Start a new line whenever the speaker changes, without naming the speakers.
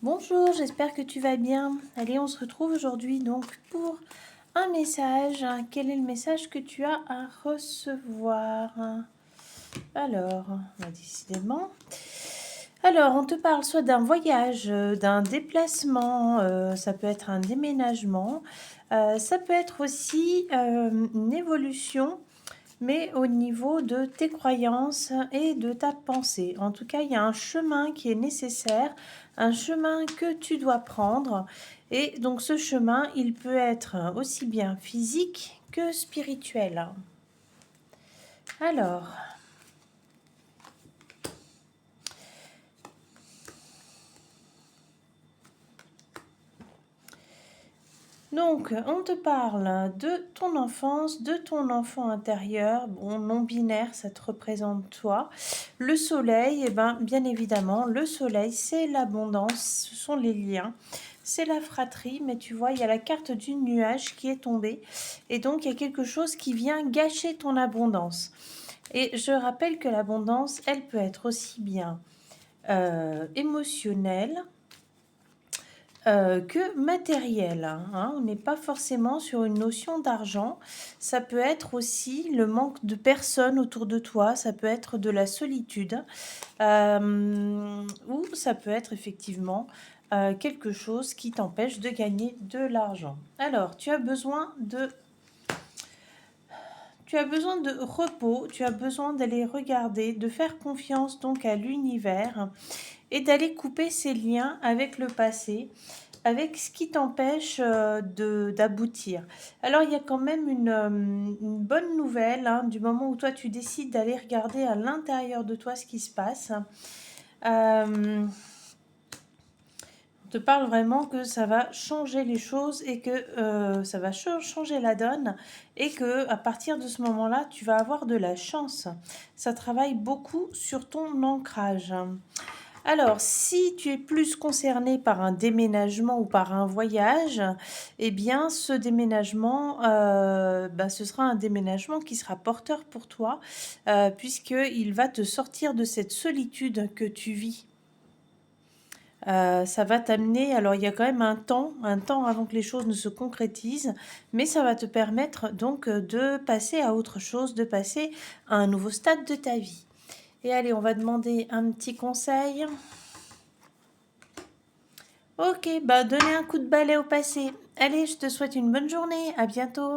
Bonjour, j'espère que tu vas bien. Allez, on se retrouve aujourd'hui donc pour un message. Quel est le message que tu as à recevoir? Alors, décidément. Alors, on te parle soit d'un voyage, d'un déplacement, ça peut être un déménagement, ça peut être aussi une évolution, mais au niveau de tes croyances et de ta pensée. En tout cas, il y a un chemin qui est nécessaire, un chemin que tu dois prendre. Et donc ce chemin, il peut être aussi bien physique que spirituel. Alors, donc on te parle de ton enfance, de ton enfant intérieur, bon, non binaire, ça te représente toi. Le soleil, eh ben, bien évidemment, le soleil, c'est l'abondance, ce sont les liens, c'est la fratrie, mais tu vois, il y a la carte du nuage qui est tombée, et donc il y a quelque chose qui vient gâcher ton abondance. Et je rappelle que l'abondance, elle peut être aussi bien émotionnelle, que matériel, hein. On n'est pas forcément sur une notion d'argent. Ça peut être aussi le manque de personnes autour de toi, ça peut être de la solitude, ou ça peut être effectivement quelque chose qui t'empêche de gagner de l'argent. Alors, tu as besoin de repos, tu as besoin d'aller regarder, de faire confiance donc à l'univers et d'aller couper ces liens avec le passé, avec ce qui t'empêche d'aboutir. Alors il y a quand même une bonne nouvelle, hein, du moment où toi tu décides d'aller regarder à l'intérieur de toi ce qui se passe. On te parle vraiment que ça va changer les choses et que ça va changer la donne et que à partir de ce moment-là, tu vas avoir de la chance. Ça travaille beaucoup sur ton ancrage. Alors, si tu es plus concerné par un déménagement ou par un voyage, eh bien, ce déménagement, ce sera un déménagement qui sera porteur pour toi, puisqu'il va te sortir de cette solitude que tu vis. Ça va t'amener, alors il y a quand même un temps avant que les choses ne se concrétisent, mais ça va te permettre donc de passer à autre chose, de passer à un nouveau stade de ta vie. Et allez, on va demander un petit conseil. Ok, bah donnez un coup de balai au passé. Allez, je te souhaite une bonne journée. À bientôt.